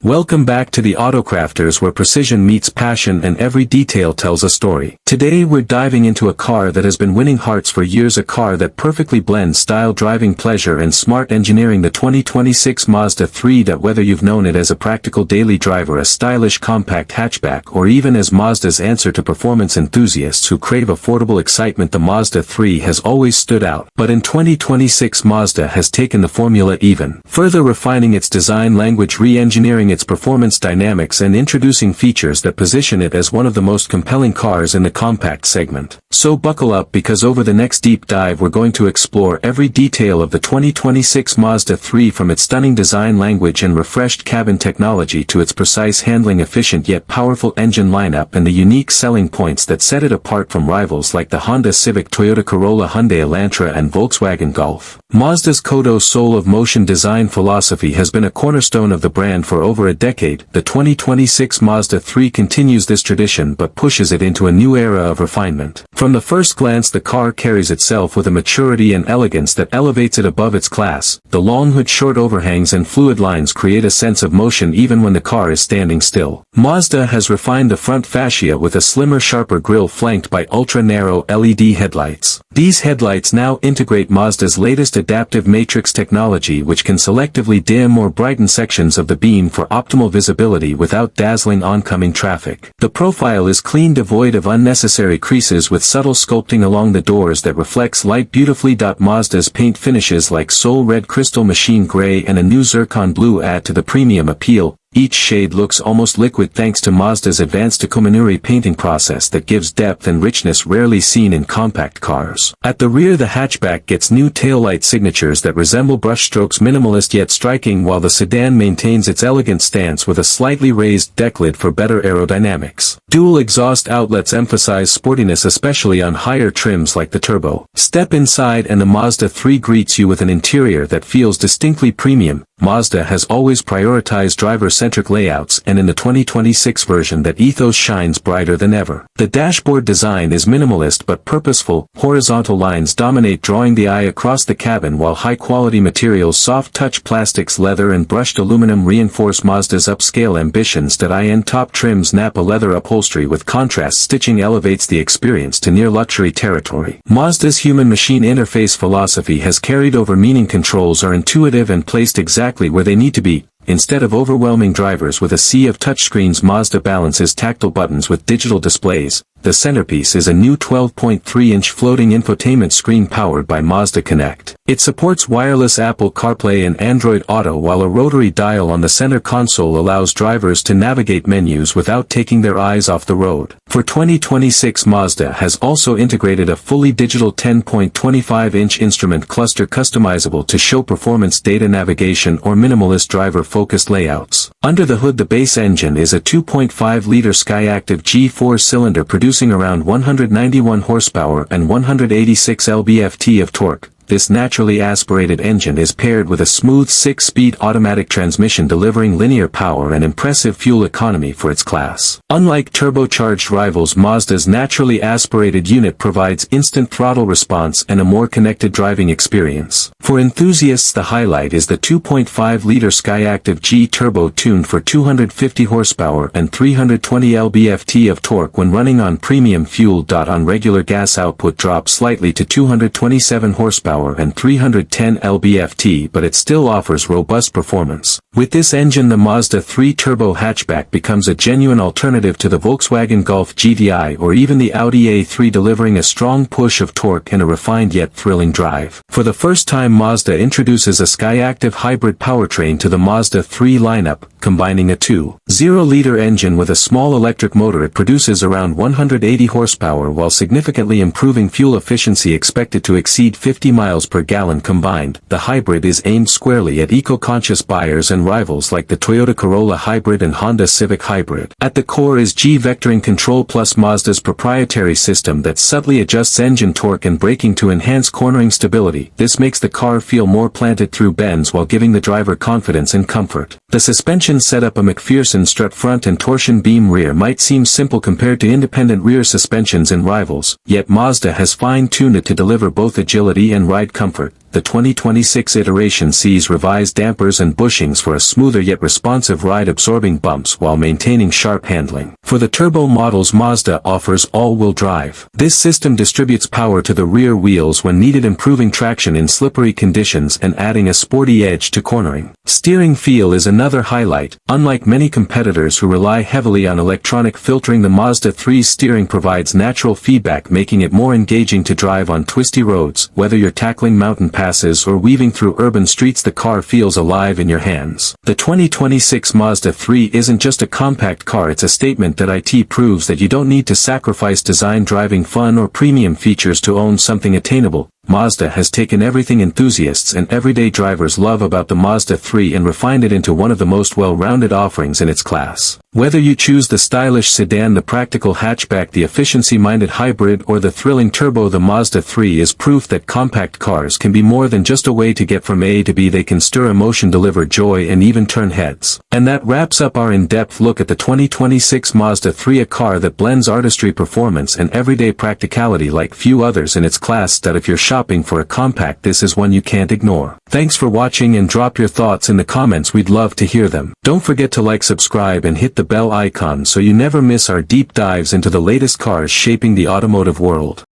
Welcome back to the Autocrafters, where precision meets passion and every detail tells a story. Today we're diving into a car that has been winning hearts for years, a car that perfectly blends style, driving pleasure and smart engineering, the 2026 Mazda 3. Whether you've known it as a practical daily driver, a stylish compact hatchback, or even as Mazda's answer to performance enthusiasts who crave affordable excitement, the Mazda 3 has always stood out. But in 2026, Mazda has taken the formula even further, refining its design language, re-engineering its performance dynamics, and introducing features that position it as one of the most compelling cars in the compact segment. So buckle up, because over the next deep dive we're going to explore every detail of the 2026 Mazda 3, from its stunning design language and refreshed cabin technology to its precise handling, efficient yet powerful engine lineup, and the unique selling points that set it apart from rivals like the Honda Civic, Toyota Corolla, Hyundai Elantra and Volkswagen Golf. Mazda's Kodo soul of motion design philosophy has been a cornerstone of the brand for over a decade. The 2026 Mazda 3 continues this tradition but pushes it into a new era of refinement. From the first glance, the car carries itself with a maturity and elegance that elevates it above its class. The long hood, short overhangs and fluid lines create a sense of motion even when the car is standing still. Mazda has refined the front fascia with a slimmer, sharper grille flanked by ultra-narrow LED headlights. These headlights now integrate Mazda's latest adaptive matrix technology, which can selectively dim or brighten sections of the beam for optimal visibility without dazzling oncoming traffic. The profile is clean, devoid of unnecessary creases, with subtle sculpting along the doors that reflects light beautifully. Mazda's paint finishes like Soul Red, Crystal Machine Gray and a new Zircon Blue add to the premium appeal. Each shade looks almost liquid thanks to Mazda's advanced Komanuri painting process that gives depth and richness rarely seen in compact cars. At the rear, the hatchback gets new taillight signatures that resemble brushstrokes, minimalist yet striking, while the sedan maintains its elegant stance with a slightly raised deck lid for better aerodynamics. Dual exhaust outlets emphasize sportiness, especially on higher trims like the Turbo. Step inside and the Mazda 3 greets you with an interior that feels distinctly premium. Mazda has always prioritized driver-centric layouts, and in the 2026 version that ethos shines brighter than ever. The dashboard design is minimalist but purposeful. Horizontal lines dominate, drawing the eye across the cabin, while high-quality materials, soft-touch plastics, leather and brushed aluminum reinforce Mazda's upscale ambitions. Top trims, Nappa leather upholstery with contrast stitching elevates the experience to near-luxury territory. Mazda's human-machine interface philosophy has carried over, meaning controls are intuitive and placed exactly where they need to be. Instead of overwhelming drivers with a sea of touchscreens, Mazda balances tactile buttons with digital displays. The centerpiece is a new 12.3-inch floating infotainment screen powered by Mazda Connect. It supports wireless Apple CarPlay and Android Auto, while a rotary dial on the center console allows drivers to navigate menus without taking their eyes off the road. For 2026, Mazda has also integrated a fully digital 10.25-inch instrument cluster customizable to show performance, data navigation or minimalist driver-focused layouts. Under the hood, the base engine is a 2.5-liter Skyactiv G4 cylinder producing around 191 horsepower and 186 lb-ft of torque. This naturally aspirated engine is paired with a smooth 6-speed automatic transmission, delivering linear power and impressive fuel economy for its class. Unlike turbocharged rivals, Mazda's naturally aspirated unit provides instant throttle response and a more connected driving experience. For enthusiasts, the highlight is the 2.5-liter Skyactiv G Turbo, tuned for 250 horsepower and 320 lb-ft of torque when running on premium fuel. On regular gas, output drops slightly to 227 horsepower and 310 lb-ft, but it still offers robust performance. With this engine, the Mazda 3 Turbo hatchback becomes a genuine alternative to the Volkswagen Golf GTI or even the Audi A3, delivering a strong push of torque and a refined yet thrilling drive. For the first time, Mazda introduces a Skyactiv hybrid powertrain to the Mazda 3 lineup, combining a 2.0-liter engine with a small electric motor. It produces around 180 horsepower while significantly improving fuel efficiency, expected to exceed 50 miles per gallon combined. The hybrid is aimed squarely at eco-conscious buyers and rivals like the Toyota Corolla Hybrid and Honda Civic Hybrid. At the core is G-Vectoring Control Plus, Mazda's proprietary system that subtly adjusts engine torque and braking to enhance cornering stability. This makes the car feel more planted through bends while giving the driver confidence and comfort. The suspension setup, a McPherson strut front and torsion beam rear, might seem simple compared to independent rear suspensions in rivals, yet Mazda has fine-tuned it to deliver both agility and ride comfort. the 2026 iteration sees revised dampers and bushings for a smoother yet responsive ride, absorbing bumps while maintaining sharp handling. For the turbo models, Mazda offers all-wheel drive. This system distributes power to the rear wheels when needed, improving traction in slippery conditions and adding a sporty edge to cornering. Steering feel is another highlight. Unlike many competitors who rely heavily on electronic filtering, the Mazda 3's steering provides natural feedback, making it more engaging to drive on twisty roads. Whether you're tackling mountain passes or weaving through urban streets, the car feels alive in your hands. The 2026 Mazda 3 isn't just a compact car, it's a statement that IT proves that you don't need to sacrifice design, driving fun, or premium features to own something attainable. Mazda has taken everything enthusiasts and everyday drivers love about the Mazda 3 and refined it into one of the most well-rounded offerings in its class. Whether you choose the stylish sedan, the practical hatchback, the efficiency-minded hybrid, or the thrilling turbo, the Mazda 3 is proof that compact cars can be more than just a way to get from A to B. They can stir emotion, deliver joy, and even turn heads. And that wraps up our in-depth look at the 2026 Mazda 3, a car that blends artistry, performance, and everyday practicality like few others in its class. That if you're shopping for a compact, this is one you can't ignore. Thanks for watching, and drop your thoughts in the comments. We'd love to hear them. Don't forget to like, subscribe, and hit the bell icon so you never miss our deep dives into the latest cars shaping the automotive world.